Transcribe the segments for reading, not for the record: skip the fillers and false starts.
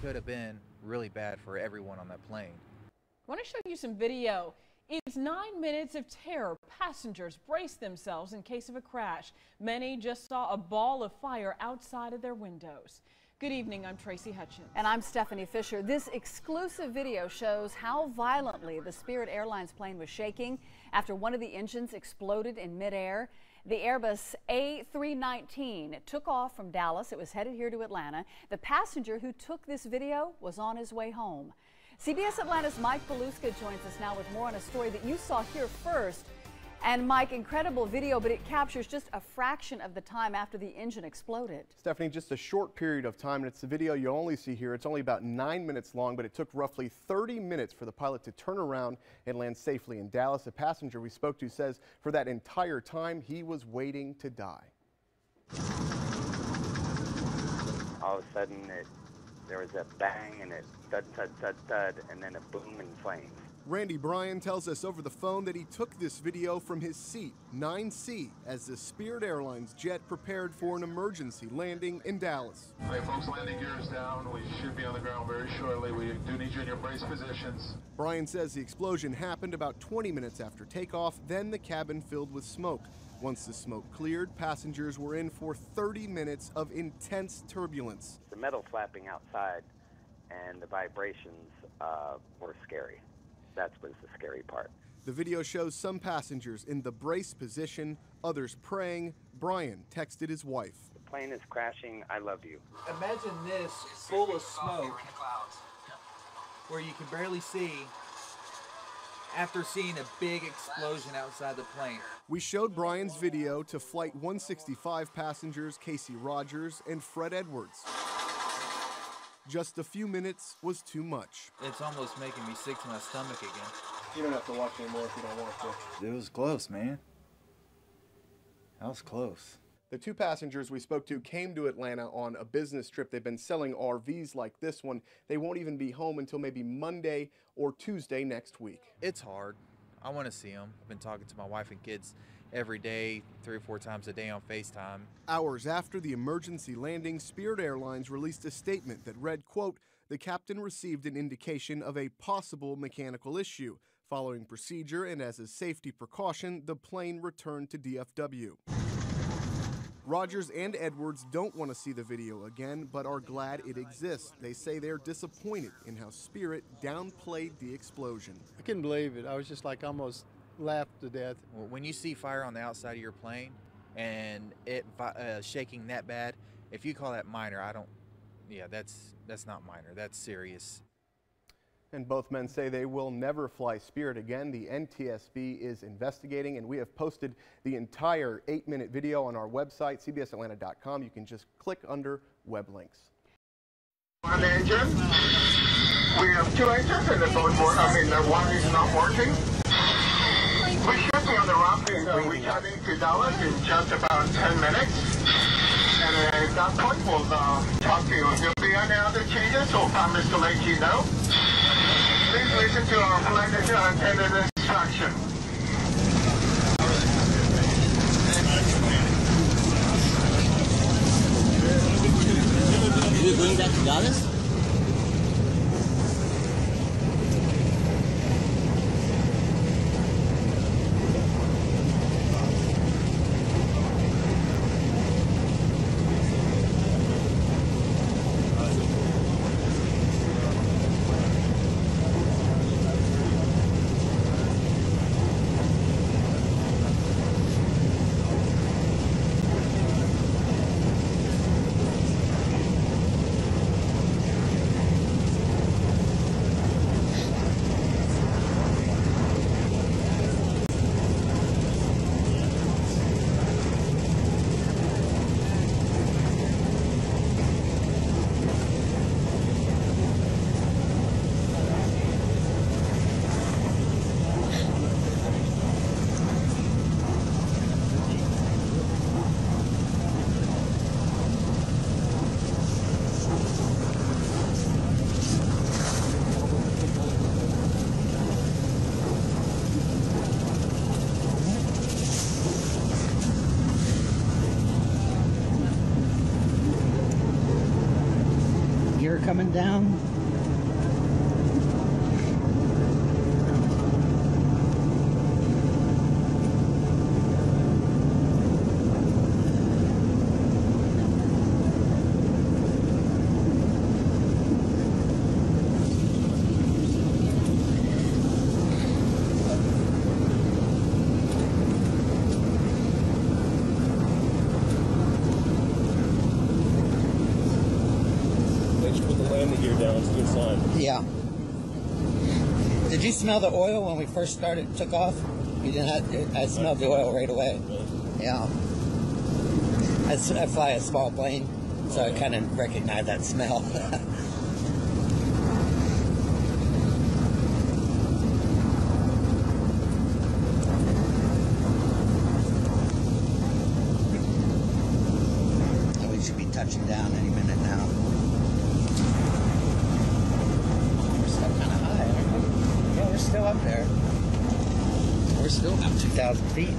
Could have been really bad for everyone on that plane. I want to show you some video. It's 9 minutes of terror. Passengers braced themselves in case of a crash. Many just saw a ball of fire outside of their windows. Good evening, I'm Tracy Hutchins. And I'm Stephanie Fisher. This exclusive video shows how violently the Spirit Airlines plane was shaking after one of the engines exploded in midair. The Airbus A319 took off from Dallas. It was headed here to Atlanta. The passenger who took this video was on his way home. CBS Atlanta's Mike Beluska joins us now with more on a story that you saw here first. And Mike, incredible video, but it captures just a fraction of the time after the engine exploded. Stephanie, just a short period of time, and it's the video you only see here. It's only about 9 minutes long, but it took roughly 30 minutes for the pilot to turn around and land safely in Dallas. A passenger we spoke to says for that entire time, he was waiting to die. All of a sudden, there was a bang and a thud, thud, thud, thud, and then a boom in flames. Randy Bryan tells us over the phone that he took this video from his seat, 9C, as the Spirit Airlines jet prepared for an emergency landing in Dallas. All right, folks, landing gear is down. We should be on the ground very shortly. We do need you in your brace positions. Bryan says the explosion happened about 20 minutes after takeoff, then the cabin filled with smoke. Once the smoke cleared, passengers were in for 30 minutes of intense turbulence. The metal flapping outside and the vibrations were scary. That was the scary part. The video shows some passengers in the brace position, others praying. Bryan texted his wife. The plane is crashing. I love you. Imagine this full of smoke where you can barely see after seeing a big explosion outside the plane. We showed Bryan's video to Flight 165 passengers Casey Rogers and Fred Edwards. Just a few minutes was too much. It's almost making me sick to my stomach again. You don't have to watch anymore if you don't want to. It was close, man. That was close. The two passengers we spoke to came to Atlanta on a business trip. They've been selling RVs like this one. They won't even be home until maybe Monday or Tuesday next week. It's hard. I want to see them. I've been talking to my wife and kids every day, 3 or 4 times a day on FaceTime. Hours after the emergency landing, Spirit Airlines released a statement that read, quote, "The captain received an indication of a possible mechanical issue. Following procedure and as a safety precaution, the plane returned to DFW." Rogers and Edwards don't want to see the video again, but are glad it exists. They say they're disappointed in how Spirit downplayed the explosion. I couldn't believe it. I was just like almost laughed to death. When you see fire on the outside of your plane and it shaking that bad, if you call that minor, that's not minor, that's serious. And both men say they will never fly Spirit again. The NTSB is investigating, and we have posted the entire 8-minute video on our website, cbsatlanta.com. You can just click under web links. One engine. We have 2 engines and the one is not working. We should be on the runway returning to Dallas in just about 10 minutes. And at that point, we'll talk to you. If there'll be any other changes, we'll promise to let you know. Please listen to our flight attendant instruction. You're going back to Dallas? gear coming down. Yeah. Did you smell the oil when we first took off? You didn't have, I smelled the oil right away. Yeah. I fly a small plane, so I kind of recognize that smell. And we should be touching down any minute now. We're still up there. We're still about 2,000 feet.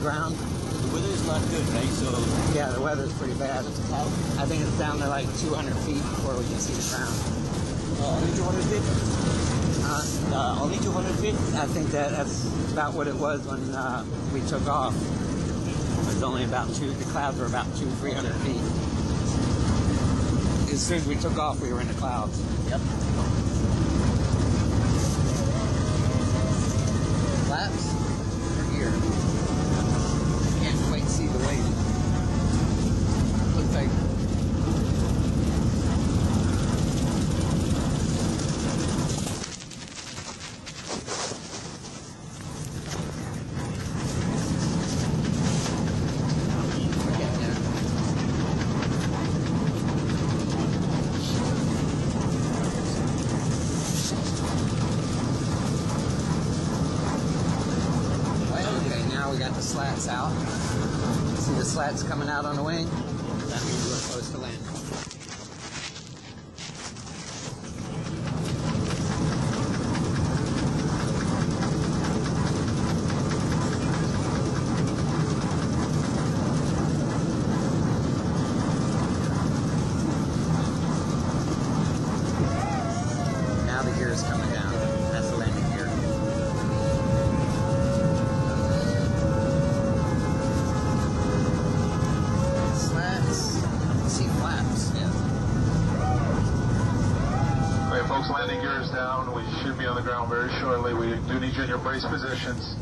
Ground. The weather's not good, right? So yeah, the weather's pretty bad. I think it's down to like 200 feet before we can see the ground. Only 200 feet? Only 200 feet? I think that's about what it was when we took off. It was only about the clouds were about 200-300 feet. As soon as we took off, we were in the clouds. Yep. Flaps? Or here? Can't quite see the weight. Looks like slats out. See the slats coming out on the wing? That means we're close to land. Now the gear is coming down. That's the landing gear. Folks, landing gear is down. We should be on the ground very shortly. We do need you in your brace positions.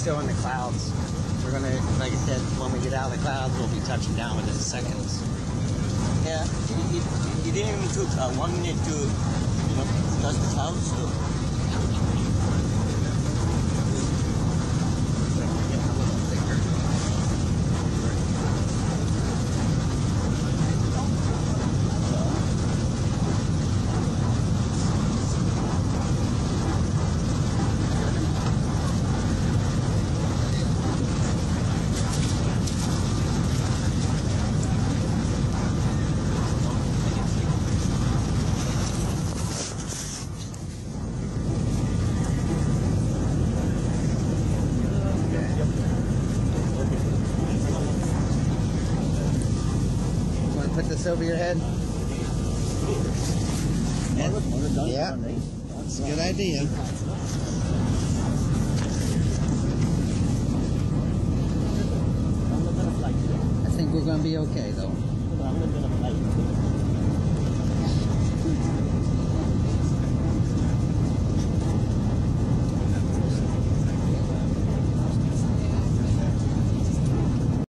still in the clouds. We're gonna, like I said, when we get out of the clouds, we'll be touching down within seconds. Yeah, it didn't even took 1 minute to, touch the clouds. So. Put this over your head? Yeah, that's a good idea. I think we're going to be okay, though.